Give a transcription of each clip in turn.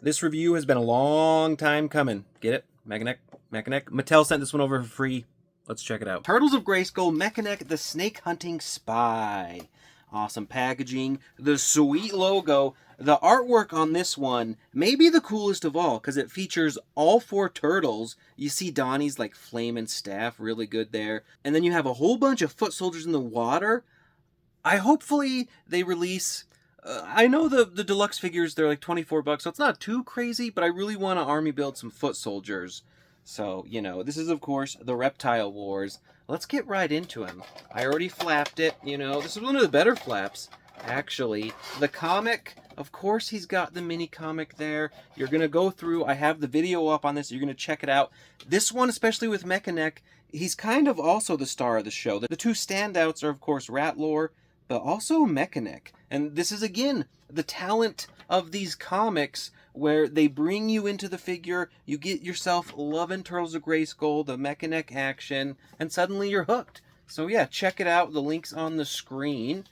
This review has been a long time coming. Get it? Mekaneck? Mattel sent this one over for free. Let's check it out. Turtles of Grayskull, Mekaneck the Snake Hunting Spy. Awesome packaging. The sweet logo. The artwork on this one may be the coolest of all because it features all 4 turtles. You see Donnie's like flaming staff, really good there. And then you have a whole bunch of foot soldiers in the water. Hopefully they release... I know the deluxe figures, they're like $24, so it's not too crazy, but I really want to army build some foot soldiers. So, you know, this is, of course, the Reptile Wars. Let's get right into him. I already flapped it, you know. This is one of the better flaps, actually. The comic, of course, he's got the mini comic there. You're going to go through. I have the video up on this. You're going to check it out. This one, especially with Mekaneck, he's kind of also the star of the show. The 2 standouts are, of course, Ratlore, but also Mekaneck. And this is, again, the talent of these comics where they bring you into the figure, you get yourself loving Turtles of Grayskull, the Mekaneck action, and suddenly you're hooked. So yeah, check it out. The link's on the screen.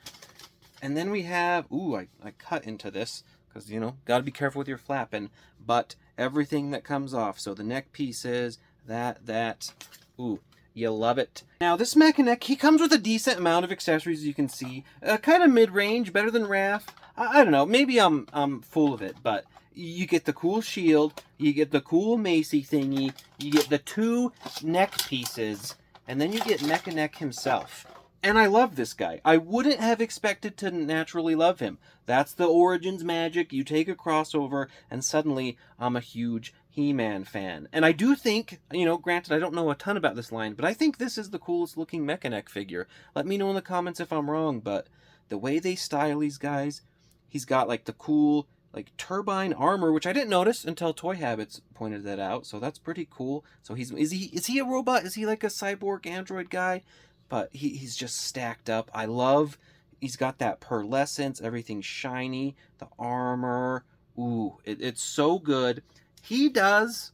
And then we have... Ooh, I cut into this because, you know, got to be careful with your flapping. But everything that comes off. So the neck pieces, that. Ooh. You love it. Now, this Mekaneck, he comes with a decent amount of accessories, as you can see. Kind of mid-range, better than Raph. I don't know, maybe I'm full of it, but you get the cool shield, you get the cool Macy thingy, you get the 2 neck pieces, and then you get Mekaneck himself. And I love this guy. I wouldn't have expected to naturally love him. That's the Origins magic. You take a crossover, and suddenly I'm a huge He-Man fan. And I do think, you know, granted I don't know a ton about this line, but I think this is the coolest looking Mekaneck figure. Let me know in the comments if I'm wrong, but the way they style these guys, he's got like the cool like turbine armor, which I didn't notice until Toy Habits pointed that out, so that's pretty cool. So is he a robot? Is he like a cyborg android guy? But he's just stacked up. I love, he's got that pearlescence, everything's shiny, the armor. Ooh, it's so good. He does,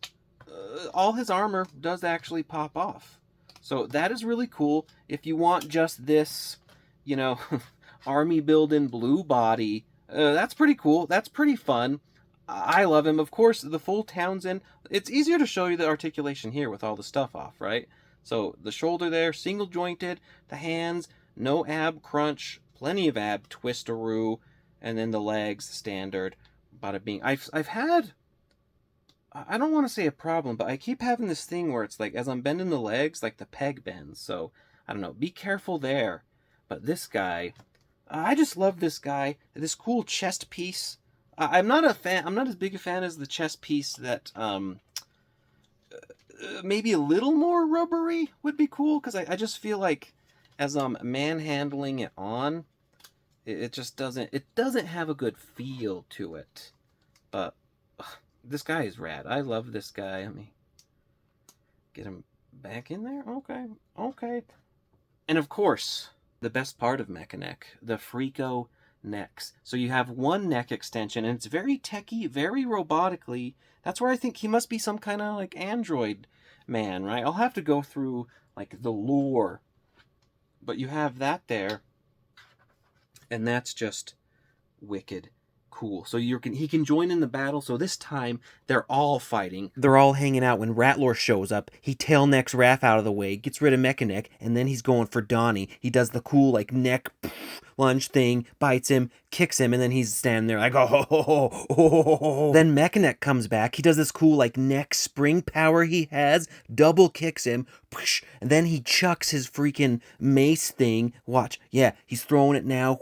all his armor does actually pop off. So that is really cool. If you want just this, you know, army building blue body, that's pretty cool. That's pretty fun. I love him. Of course, the full Townsend. It's easier to show you the articulation here with all the stuff off, right? So the shoulder there, single jointed, the hands, no ab crunch, plenty of ab twistaroo, and then the legs standard. Bada bing. I've had, I don't want to say a problem, but I keep having this thing where it's like as I'm bending the legs, like the peg bends. So I don't know, be careful there. But this guy, I just love this guy. This cool chest piece. I'm not a fan. I'm not as big a fan as the chest piece that maybe a little more rubbery would be cool, because I just feel like as I'm manhandling it on, it just doesn't have a good feel to it. But this guy is rad. I love this guy. Let me get him back in there. Okay. And of course, the best part of Mekaneck, the Freako necks. So you have one neck extension, and it's very techy, very robotically. That's where I think he must be some kind of like android man, right? I'll have to go through like the lore. But you have that there, and that's just wicked cool. So he can join in the battle. So this time they're all fighting. They're all hanging out. When Ratlore shows up, he tail necks Raph out of the way, gets rid of Mekaneck, and then he's going for Donnie. He does the cool like neck lunge thing, bites him, kicks him, and then he's standing there like, oh. Then Mekaneck comes back. He does this cool like neck spring power he has, double kicks him, and then he chucks his freaking mace thing. Watch. Yeah, he's throwing it now.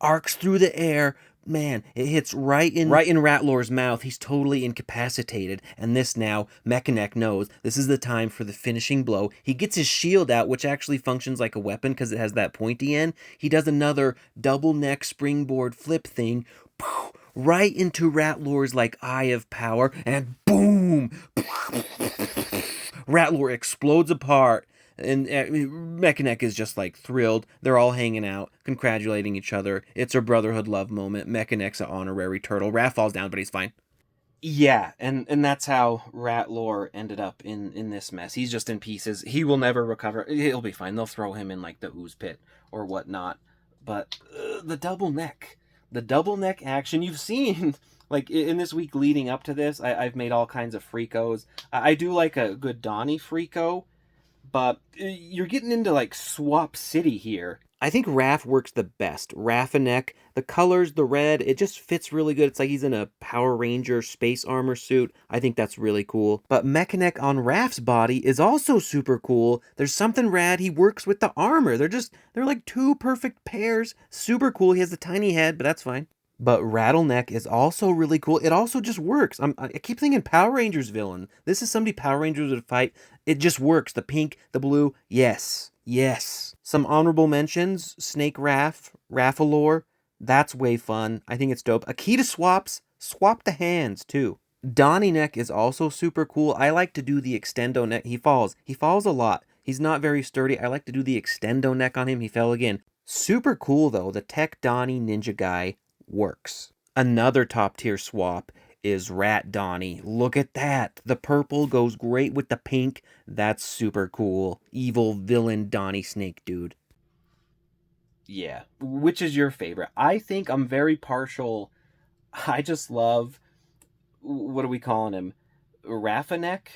Arcs through the air. Man, it hits right in Ratlore's mouth. He's totally incapacitated. And this now, Mekaneck knows this is the time for the finishing blow. He gets his shield out, which actually functions like a weapon because it has that pointy end. He does another double neck springboard flip thing, right into Ratlore's like eye of power, and boom! Ratlore explodes apart. And Mekaneck is just like thrilled. They're all hanging out, congratulating each other. It's a brotherhood love moment. Mekaneck's an honorary turtle. Raph falls down, but he's fine. Yeah, and that's how Ratlore ended up in this mess. He's just in pieces. He will never recover. He'll be fine. They'll throw him in like the ooze pit or whatnot. But the double neck action, you've seen like in this week leading up to this, I've made all kinds of Freakos. I do like a good Donnie Freako, but you're getting into like Swap City here. I think Raph works the best. Raffineck, the colors, the red, it just fits really good. It's like he's in a Power Ranger space armor suit. I think that's really cool. But Mekaneck on Raph's body is also super cool. There's something rad. He works with the armor. They're like two perfect pairs. Super cool. He has the tiny head, but that's fine. But Rattleneck is also really cool. It also just works. I keep thinking Power Rangers villain. This is somebody Power Rangers would fight. It just works. The pink, the blue, yes. Yes. Some honorable mentions. Snake Raph, Raffalore. That's way fun. I think it's dope. Akita swaps. Swap the hands, too. Donnie Neck is also super cool. I like to do the extendo neck. He falls. He falls a lot. He's not very sturdy. I like to do the extendo neck on him. He fell again. Super cool, though. The Tech Donnie Ninja Guy works. Another top tier swap is Rat Donnie. Look at that. The purple goes great with the pink. That's super cool. Evil villain Donnie Snake dude. Yeah. Which is your favorite? I think I'm very partial. I just love, what are we calling him? Raffineck?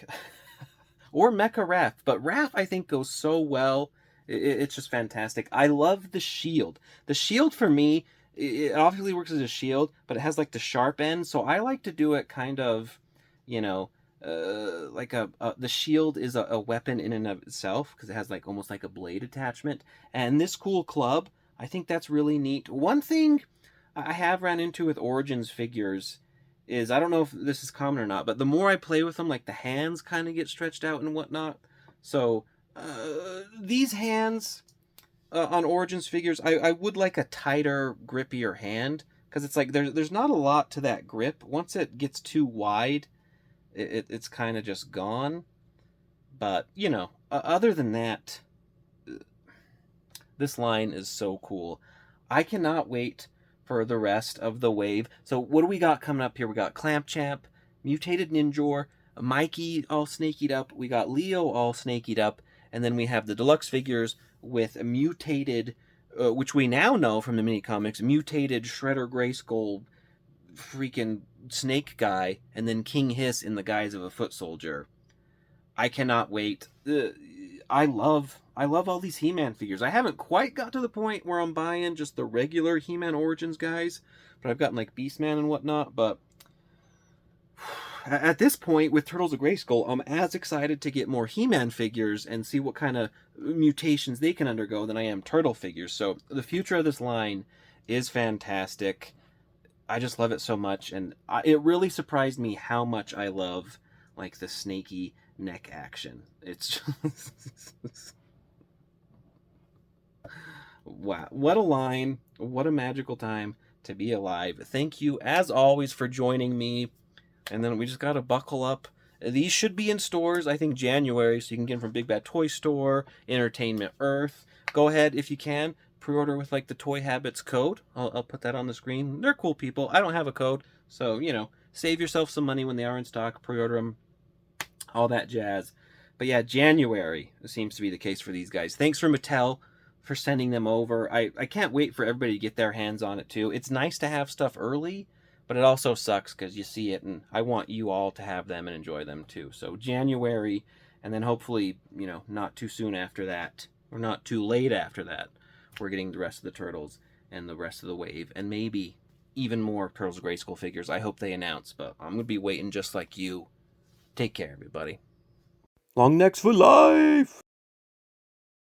Or Mecha Raph. But Raph, I think, goes so well. It's just fantastic. I love the shield. The shield for me, it obviously works as a shield, but it has like the sharp end, so I like to do it kind of, you know, like the shield is a weapon in and of itself, because it has like almost like a blade attachment. And this cool club, I think that's really neat. One thing I have ran into with Origins figures is, I don't know if this is common or not, but the more I play with them, like the hands kind of get stretched out and whatnot. So these hands on Origins figures, I would like a tighter, grippier hand, because it's like there's not a lot to that grip. Once it gets too wide, it's kind of just gone. But, you know, other than that, this line is so cool. I cannot wait for the rest of the wave. So what do we got coming up here? We got Clamp Champ, Mutated Ninjor, Mikey all snakied up, we got Leo all snakied up, and then we have the deluxe figures with a mutated, which we now know from the mini comics, mutated Shredder Grayskull freaking snake guy, and then King Hiss in the guise of a foot soldier. I cannot wait. I love all these He-Man figures. I haven't quite got to the point where I'm buying just the regular He-Man Origins guys, but I've gotten like Beastman and whatnot. But at this point, with Turtles of Grayskull, I'm as excited to get more He-Man figures and see what kind of mutations they can undergo than I am Turtle figures. So the future of this line is fantastic. I just love it so much, and it really surprised me how much I love like the snaky neck action. It's just wow, what a line, what a magical time to be alive. Thank you as always for joining me, and then we just gotta buckle up. These should be in stores, I think, January, so you can get them from BigBadToyStore, Entertainment Earth. Go ahead if you can, pre-order with like the Toy Habits code. I'll put that on the screen. They're cool people. I don't have a code, so you know, save yourself some money when they are in stock. Pre-order them, all that jazz. But yeah, January seems to be the case for these guys. Thanks for Mattel for sending them over. I can't wait for everybody to get their hands on it too. It's nice to have stuff early, but it also sucks because you see it, and I want you all to have them and enjoy them too. So January, and then hopefully, you know, not too soon after that, or not too late after that, we're getting the rest of the Turtles and the rest of the wave, and maybe even more Turtles of Grayskull figures. I hope they announce, but I'm going to be waiting just like you. Take care, everybody. Long necks for life!